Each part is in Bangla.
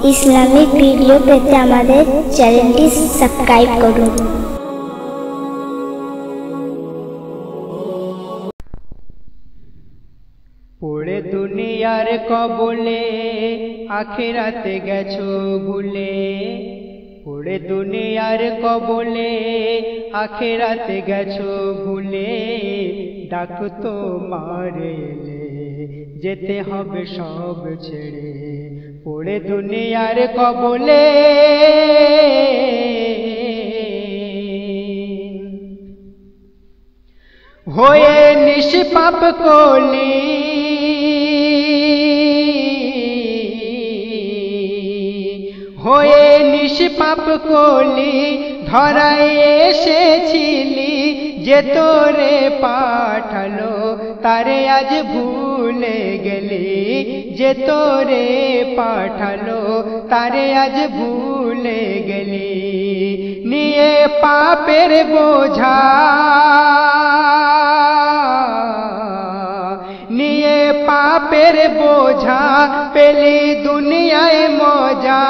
ইসলামিক ভিডিও পেতে আমাদের চ্যানেলটি সাবস্ক্রাইব করুন। পড়ে দুনিয়ার কবলে আখিরাতে গেছো ভুলে, পড়ে দুনিয়ার কবলে আখিরাতে গেছো ভুলে, ডাক তোমার এলে যেতে হবে সব ছেড়ে। পড়ে দুনিয়ার কবলে হয়ে নিষ্পাপ কলি, হয়ে নিষ্পাপ কলি ধরায় এসেছিলি, যে তোরে পাঠালো তারে আজ ভুলে গেলি, যে তোরে পাঠালো তারে আজ ভুলে গেলি। নিয়ে পাপের বোঝা, নিয়ে পাপের বোঝা পেলি দুনিয়ায় মজা,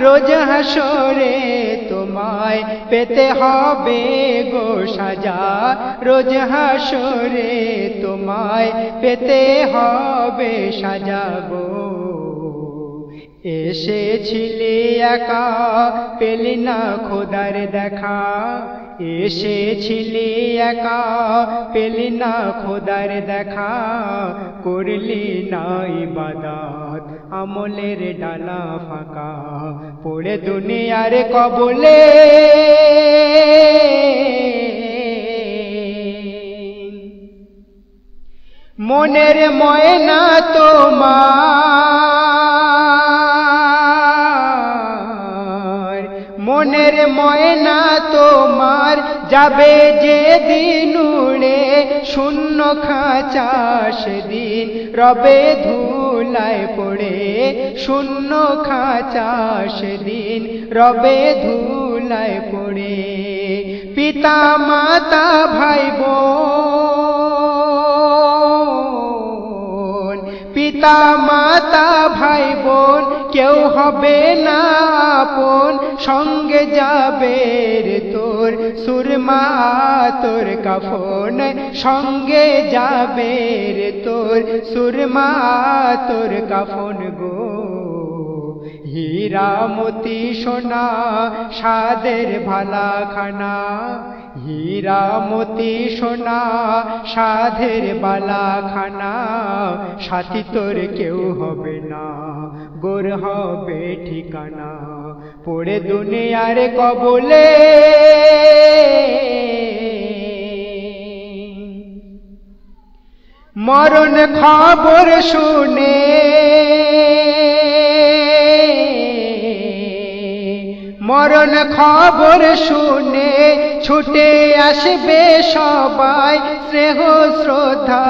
রোজ হাসরে তোমায় পেতে হবে গো সাজা, রোজ হাসরে তোমায় পেতে হবে সাজা গো। এসেছিলি একা পেলি না খোদার দেখা, এসেছিলি একা পেলি না খোদার দেখা, করলি না ইবাদত আমলের ডালা ফাঁকা। পড়ে দুনিয়ার কবলে মনের ময়না তোমার, মনের ময়না তোমার যাবে যে দিন উড়ে, শূন্য খাঁচা সেদিন রবে ধুলায় পড়ে, শূন্য খাঁচা সেদিন রবে ধুলায় পড়ে। পিতা মাতা ভাই বোন, পিতা মাতা ভাই বোন কেউ হবে না আপন, সঙ্গে যাবে রে তোর সুরমা তোর কাফন, সঙ্গে যাবে রে তোর সুরমা তোর কাফন গো। হীরা মতি সোনা সাদের ভালা খানা, হীরা মতি সোনা সাধের বালা খানা, সাথী তোর কেউ হবে না গোর হবে ঠিকানা। পড়ে দুনিয়ার কবলে মরণ খবর শুনে, মরণ খবর শুনে ছুটে আসবে সবাই, স্নেহ শ্রদ্ধা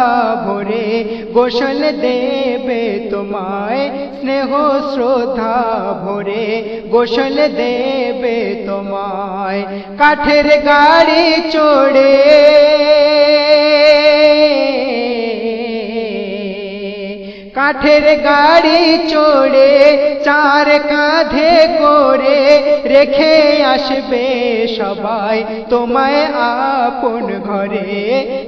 ভরে গোসল দেবে তোমায়, স্নেহ শ্রদ্ধা ভরে গোসল দেবে তোমায়। কাঠের গাড়ি চড়ে, কাঠের গাড়ি চড়ে চার কাঁধে করে রেখে আসবে সবাই তোমায় আপন ঘরে,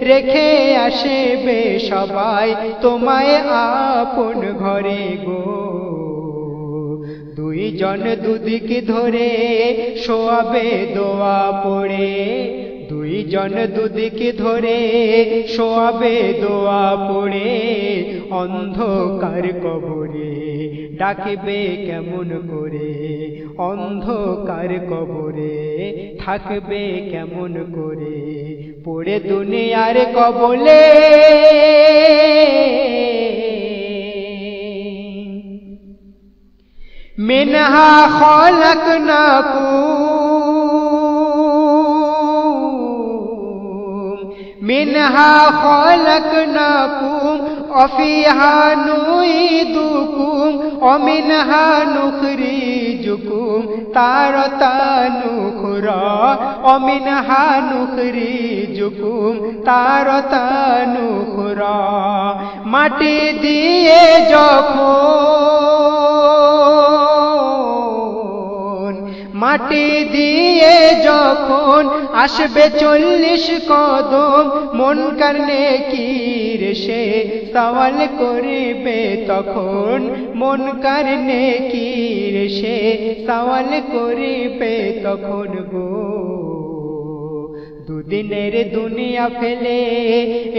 রেখে আসবে সবাই তোমায় আপন ঘরে গো। দুইজন দুদিকে ধরে শোয়াবে দোয়া পড়ে, দুইজন দুদিকে ধরে শোয়াবে দোয়া পড়ে, অন্ধকার কবরে ডাকবে কেমন করে, অন্ধকার কবরে থাকবে কেমন করে। পড়ে দুনিয়ার কবলে মিনহা খলাকনাকুম, মিনহা খলাকনাকুম অফিহা নুইদুকুম অমিনহা নুখরিজুকুম তারাতান উখরা অমিনহা নুখরিজুকুম তারাতান উখরা। মাটি দিয়ে যখন মাটি দিয়ে যখন আসবে 40 কদম মুনকার নেকির সে সওয়াল করিবে তখন মুনকার নেকির সে সওয়াল করিবে তখন গো দুদিনের দুনিয়া ফেলে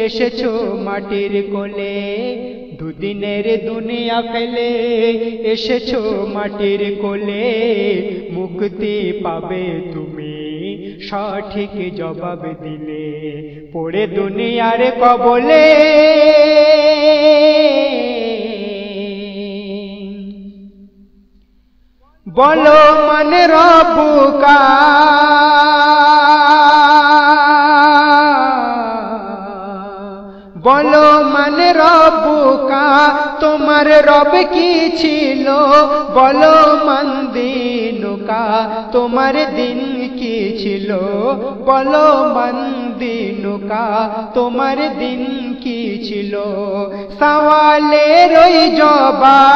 এসেছো মাটির কোলে দুদিনের দুনিয়া ফেলে এসেছো মাটির কোলে মুক্তি পাবে তুমি সঠিক জবাব দিলে পড়ে দুনিয়ার কবলে বলো মান রব্বুকা বলো মান রব্বুকা তোমার রব কি ছিল বলো মান দিনুকা তোমার দিন কি ছিল বলো মান দিনুকা তোমার দিন কি ছিল সওয়ালের ওই জবাব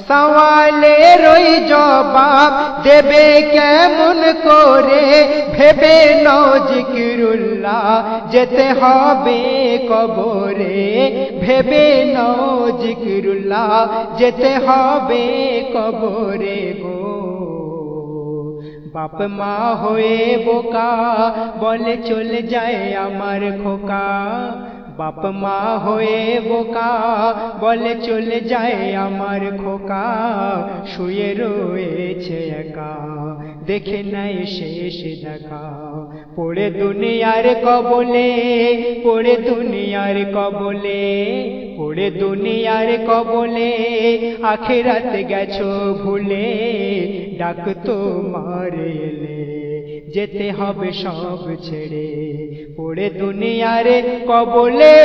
সওয়ালের ওই জবাব দেবে কেমন করে ভেবে নাও জিকিরুল্লাহ যেতে হবে কবরে ভেবে নাও জিকিরুল্লাহ যেতে হবে কবরে গো বাপ মা হয়ে বোকা বলে চলে যায় আমার খোকা বাপ মা হয়ে বোকা বলে চলে যায় আমার খোকা শুয়ে রয়েছে একা দেখে নাই শেষ দেখা পড়ে দুনিয়ার কবলে পড়ে দুনিয়ার কবলে পড়ে দুনিয়ার কবলে আখিরাত গেছো ভুলে ডাক তোমার এলে যেতে হবে সব ছেড়ে পড়ে দুনিয়ার কবলে